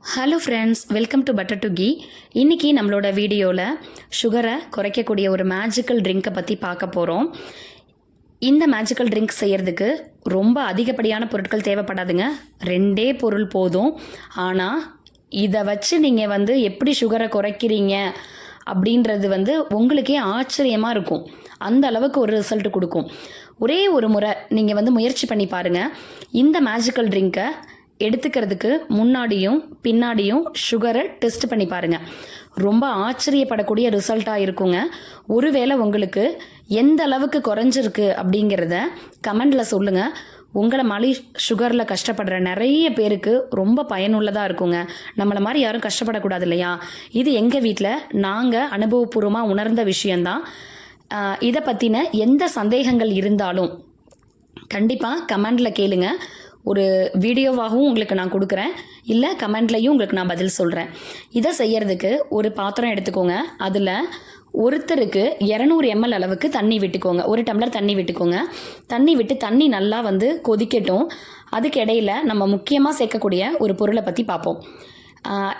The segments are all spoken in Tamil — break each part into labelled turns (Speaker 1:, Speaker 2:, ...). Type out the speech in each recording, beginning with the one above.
Speaker 1: Hello friends, welcome to butter to ghee. இன்றைக்கி நம்மளோட வீடியோவில் சுகரை குறைக்கக்கூடிய ஒரு மேஜிக்கல் ட்ரிங்க்கை பற்றி பார்க்க போகிறோம். இந்த மேஜிக்கல் ட்ரிங்க் செய்கிறதுக்கு ரொம்ப அதிகப்படியான பொருட்கள் தேவைப்படாதுங்க. 2 பொருள் போதும். ஆனால் இதை வச்சு நீங்கள் எப்படி சுகரை குறைக்கிறீங்க அப்படின்றது உங்களுக்கே ஆச்சரியமாக இருக்கும். அந்த அளவுக்கு ஒரு ரிசல்ட் கொடுக்கும். ஒரே ஒரு முறை நீங்கள் முயற்சி பண்ணி பாருங்கள். இந்த மேஜிக்கல் ட்ரிங்க்கை எடுத்துக்கிறதுக்கு முன்னாடியும் பின்னாடியும் சுகரை டெஸ்ட் பண்ணி பாருங்கள். ரொம்ப ஆச்சரியப்படக்கூடிய ரிசல்ட்டாக இருக்குங்க. ஒருவேளை உங்களுக்கு எந்த அளவுக்கு குறைஞ்சிருக்கு அப்படிங்கிறத கமெண்டில் சொல்லுங்கள். உங்களை மாதிரி சுகரில் கஷ்டப்படுற நிறைய பேருக்கு ரொம்ப பயனுள்ளதாக இருக்குங்க. நம்மளை மாதிரி யாரும் கஷ்டப்படக்கூடாது இல்லையா? இது எங்கள் வீட்டில் நாங்கள் அனுபவபூர்வமாக உணர்ந்த விஷயந்தான். இதை பற்றின எந்த சந்தேகங்கள் இருந்தாலும் கண்டிப்பாக கமெண்டில் கேளுங்க. ஒரு வீடியோவாகவும் உங்களுக்கு நான் கொடுக்குறேன், இல்லை கமெண்ட்லையும் உங்களுக்கு நான் பதில் சொல்கிறேன். இதை செய்யறதுக்கு ஒரு பாத்திரம் எடுத்துக்கோங்க. அதில் ஒருத்தருக்கு 200 ml அளவுக்கு தண்ணி விட்டுக்கோங்க. 1 டம்ளர் தண்ணி விட்டுக்கோங்க. தண்ணி விட்டு தண்ணி நல்லா கொதிக்கட்டும். அதுக்கு இடையில் நம்ம முக்கியமாக சேர்க்கக்கூடிய ஒரு பொருளை பற்றி பார்ப்போம்.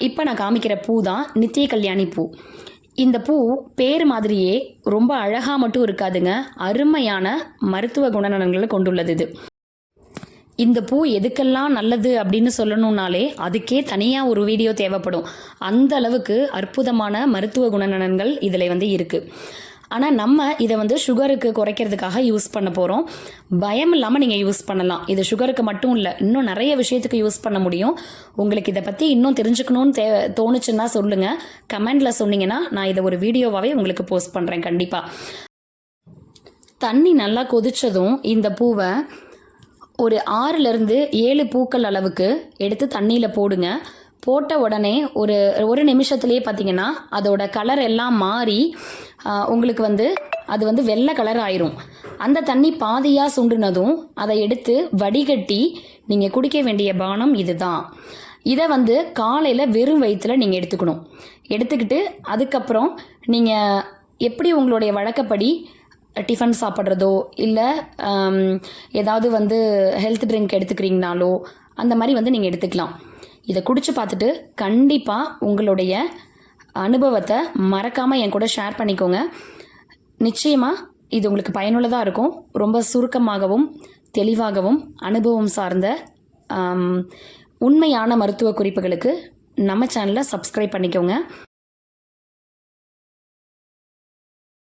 Speaker 1: இப்போ நான் காமிக்கிற பூ தான் நித்திய கல்யாணி பூ. இந்த பூ பேர் மாதிரியே ரொம்ப அழகாக மட்டும் இருக்காதுங்க, அருமையான மருத்துவ குணநலன்களை கொண்டுள்ளது. இது இந்த பூ எதுக்கெல்லாம் நல்லது அப்படின்னு சொல்லணும்னாலே அதுக்கே தனியாக ஒரு வீடியோ தேவைப்படும். அந்த அளவுக்கு அற்புதமான மருத்துவ குணநலன்கள் இதில் இருக்குது. ஆனால் நம்ம இதை சுகருக்கு குறைக்கிறதுக்காக யூஸ் பண்ண போகிறோம். பயம் இல்லாமல் நீங்கள் யூஸ் பண்ணலாம். இது சுகருக்கு மட்டும் இல்லை, இன்னும் நிறைய விஷயத்துக்கு யூஸ் பண்ண முடியும். உங்களுக்கு இதை பற்றி இன்னும் தெரிஞ்சுக்கணும்னு தோணுச்சுன்னா சொல்லுங்கள். கமெண்டில் சொன்னீங்கன்னா நான் இதை ஒரு வீடியோவாகவே உங்களுக்கு போஸ்ட் பண்ணுறேன் கண்டிப்பாக. தண்ணி நல்லா கொதித்ததும் இந்த பூவை ஒரு 6லேருந்து 7 பூக்கள் அளவுக்கு எடுத்து தண்ணியில் போடுங்க. போட்ட உடனே ஒரு நிமிஷத்துலேயே பார்த்தீங்கன்னா அதோட கலர் எல்லாம் மாறி உங்களுக்கு அது வெள்ளை கலர் ஆயிரும். அந்த தண்ணி பாதியாக சுண்டுனதும் அதை எடுத்து வடிகட்டி நீங்கள் குடிக்க வேண்டிய பானம் இதுதான். இதை காலையில் வெறும் வயிற்றில் நீங்கள் எடுத்துக்கணும். எடுத்துக்கிட்டு அதுக்கப்புறம் நீங்கள் எப்படி உங்களுடைய வழக்கப்படி டிஃபன் சாப்பிட்றதோ இல்லை ஏதாவது ஹெல்த் ட்ரிங்க் எடுத்துக்கிறீங்கனாலோ அந்த மாதிரி நீங்கள் எடுத்துக்கலாம். இதை குடிச்சு பார்த்துட்டு கண்டிப்பாக உங்களுடைய அனுபவத்தை மறக்காமல் என் கூட ஷேர் பண்ணிக்கோங்க. நிச்சயமாக இது உங்களுக்கு பயனுள்ளதாக இருக்கும். ரொம்ப சுருக்கமாகவும் தெளிவாகவும் அனுபவம் சார்ந்த உண்மையான மருத்துவ குறிப்புகளுக்கு நம்ம சேனலை சப்ஸ்கிரைப் பண்ணிக்கோங்க.